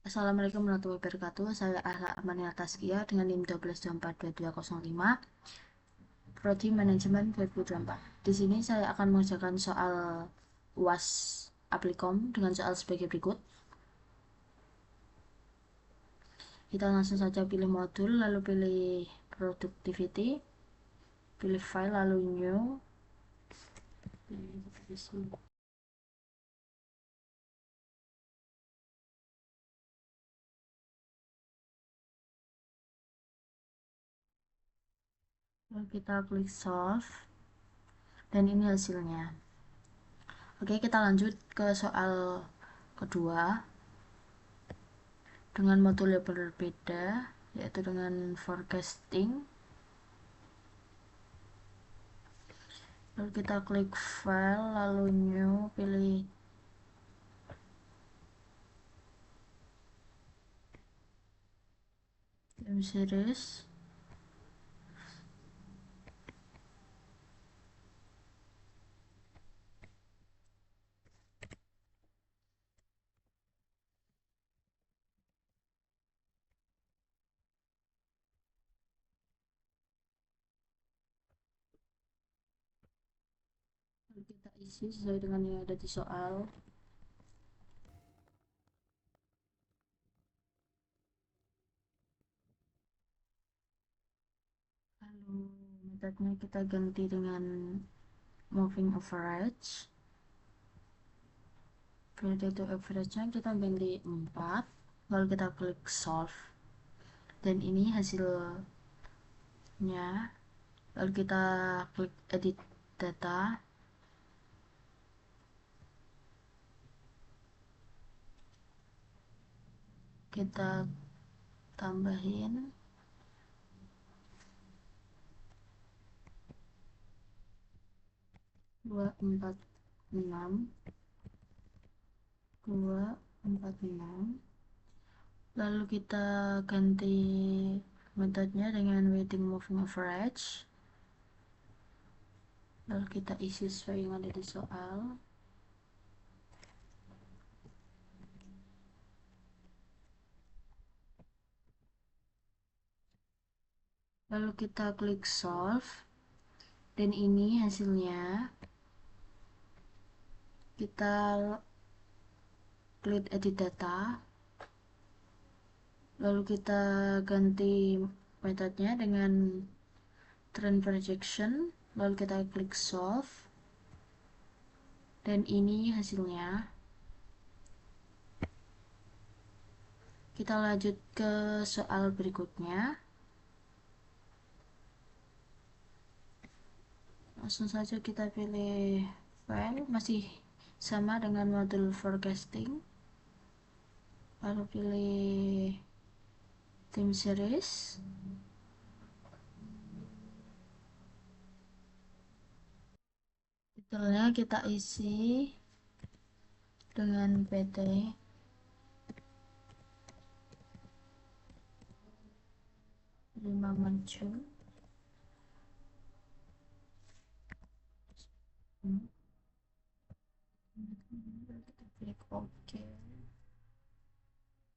Assalamualaikum warahmatullahi wabarakatuh. Saya Ahla Amaniyah Taskia dengan NIM 12242205, Prodi Manajemen 2024. Di sini saya akan mengerjakan soal UAS Aplikom dengan soal sebagai berikut. Kita langsung saja pilih modul, lalu pilih productivity, pilih file, lalu new. Lalu kita klik solve, dan ini hasilnya. Oke, kita lanjut ke soal kedua dengan modul yang berbeda, yaitu dengan forecasting. Lalu kita klik file, lalu new, pilih time series. Lalu kita isi sesuai dengan yang ada di soal. Lalu metodenya kita ganti dengan moving average. Value to average-nya kita ganti 4. Lalu kita klik solve, dan ini hasilnya. Lalu kita klik edit data, kita tambahin 246 246. Lalu kita ganti metodenya dengan weighting moving average. Lalu kita isi sesuai yang ada di soal. Lalu kita klik solve, dan ini hasilnya. Kita klik edit data, lalu kita ganti metodenya dengan trend projection, lalu kita klik solve, dan ini hasilnya. Kita lanjut ke soal berikutnya. Langsung saja kita pilih file, masih sama dengan modul forecasting, lalu pilih time series. Detailnya kita isi dengan PT 5 maju. Kita klik OK.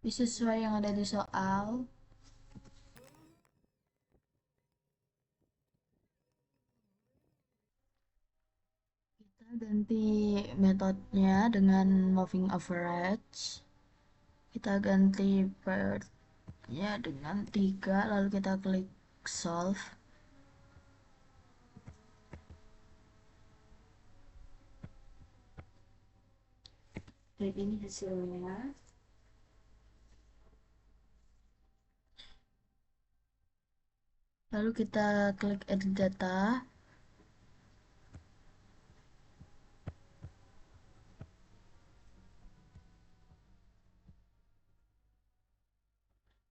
Bisa sesuai yang ada di soal. Kita ganti metodenya dengan moving average. Kita ganti period-nya dengan 3, lalu kita klik solve. Dan ini hasilnya. Lalu kita klik edit data.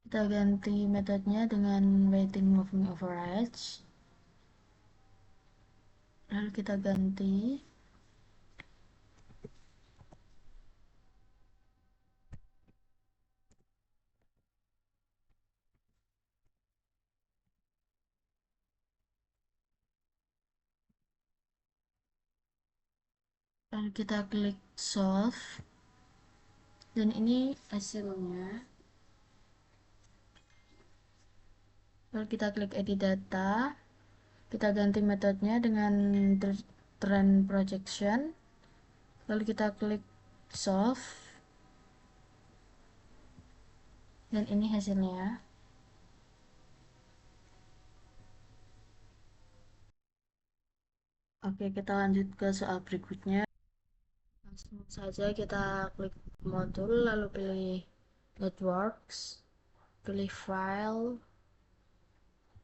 Kita ganti metodenya dengan weighting moving average. Lalu kita ganti. Lalu kita klik solve, Dan ini hasilnya. Lalu kita klik edit data, kita ganti metodenya dengan trend projection, lalu kita klik solve, dan ini hasilnya. Oke, kita lanjut ke soal berikutnya. Langsung saja kita klik modul, lalu pilih networks, pilih file,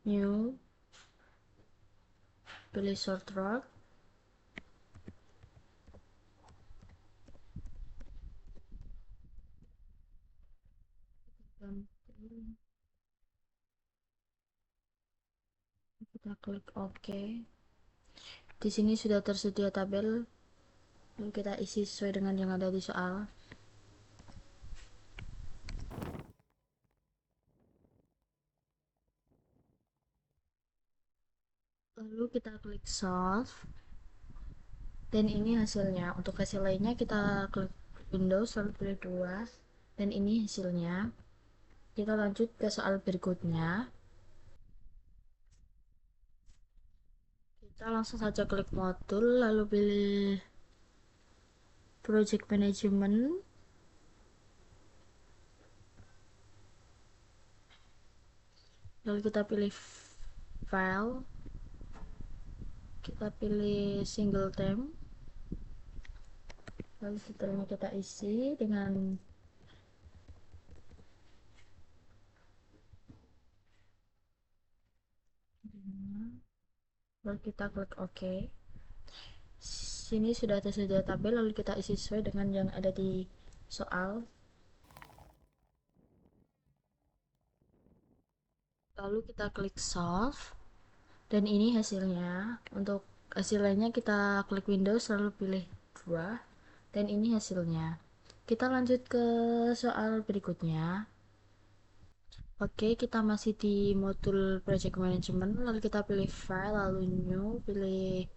new, pilih short route, dan kita klik OK. Di sini sudah tersedia tabel, lalu kita isi sesuai dengan yang ada di soal. Lalu kita klik solve, dan ini hasilnya. Untuk hasil lainnya kita klik Windows lalu pilih 2, dan ini hasilnya. Kita lanjut ke soal berikutnya. Kita langsung saja klik modul lalu pilih project management, lalu kita pilih file, kita pilih single theme, lalu setelahnya kita isi dengan lalu kita klik OK. Sini sudah tersedia tabel, lalu kita isi sesuai dengan yang ada di soal. Lalu kita klik solve, dan ini hasilnya. Untuk hasil lainnya kita klik Windows lalu pilih 2, dan ini hasilnya. Kita lanjut ke soal berikutnya. Oke, kita masih di modul project management, lalu kita pilih file, lalu new, pilih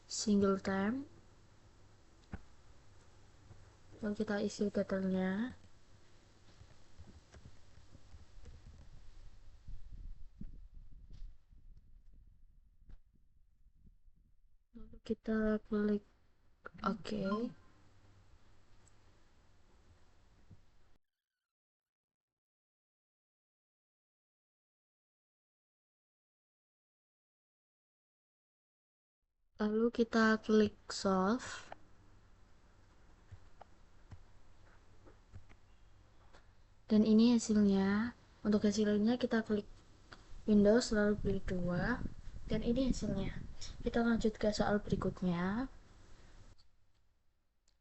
single time, lalu kita isi detailnya. Lalu kita klik OK. Lalu kita klik solve, dan ini hasilnya. Untuk hasilnya kita klik Windows lalu pilih 2, dan ini hasilnya. Kita lanjut ke soal berikutnya.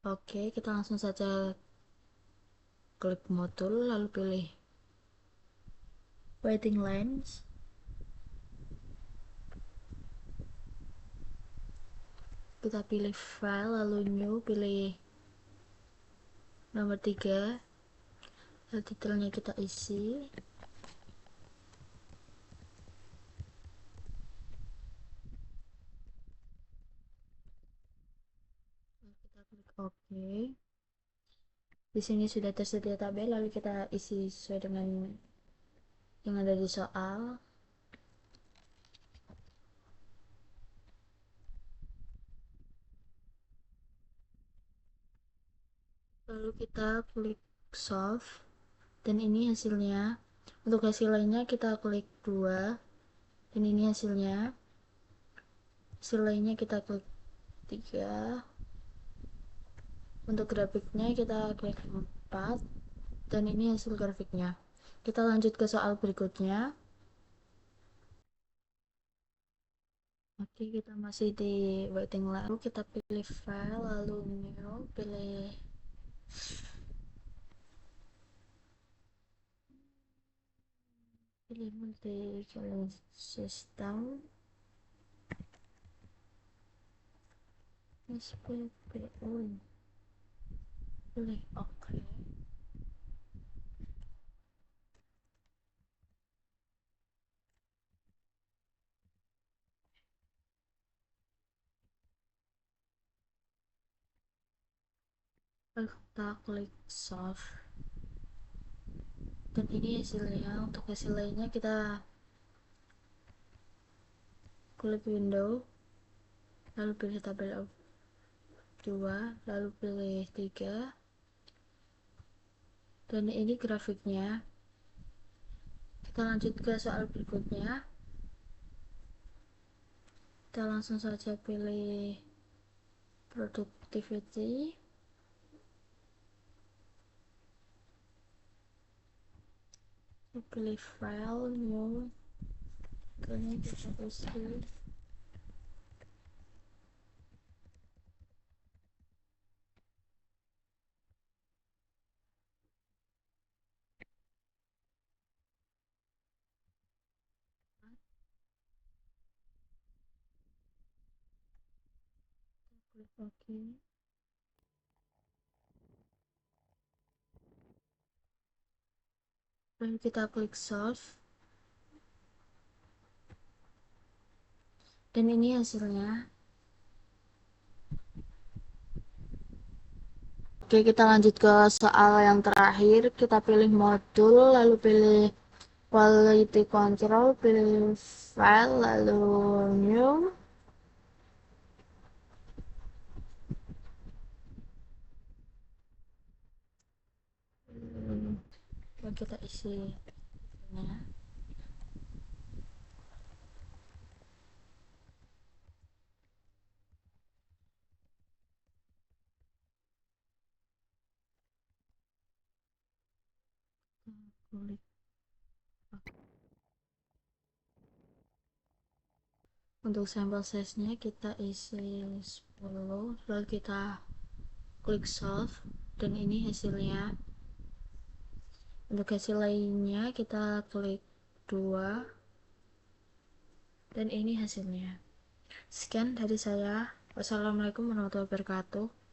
Oke, kita langsung saja klik modul lalu pilih waiting lines, kita pilih file lalu new, pilih nomor 3, lalu detailnya kita isi, lalu kita klik OK. Di sini sudah tersedia tabel, lalu kita isi sesuai dengan yang ada di soal. Lalu kita klik solve, dan ini hasilnya. Untuk hasil lainnya kita klik 2, dan ini hasilnya. Hasil lainnya kita klik 3. Untuk grafiknya kita klik 4, dan ini hasil grafiknya. Kita lanjut ke soal berikutnya. Oke, kita masih di waiting, lalu kita pilih file lalu new, pilih multi system, SPPU, pilih OK. lalu kita klik solve, dan ini hasilnya. Untuk hasil lainnya kita klik window, lalu pilih tabel of 2, lalu pilih 3, dan ini grafiknya. Kita lanjut ke soal berikutnya. Kita langsung saja pilih productivity, pilih file, new, kemudian kita isi. Klik OK, lalu kita klik solve, dan ini hasilnya. Oke, kita lanjut ke soal yang terakhir. Kita pilih modul, lalu pilih quality control, pilih file, lalu new. Lalu kita isi ya. Klik. Untuk sampel size-nya kita isi 10, lalu kita klik solve, dan ini hasilnya. Untuk hasil lainnya kita klik 2, dan ini hasilnya. Sekian dari saya. Wassalamualaikum warahmatullahi wabarakatuh.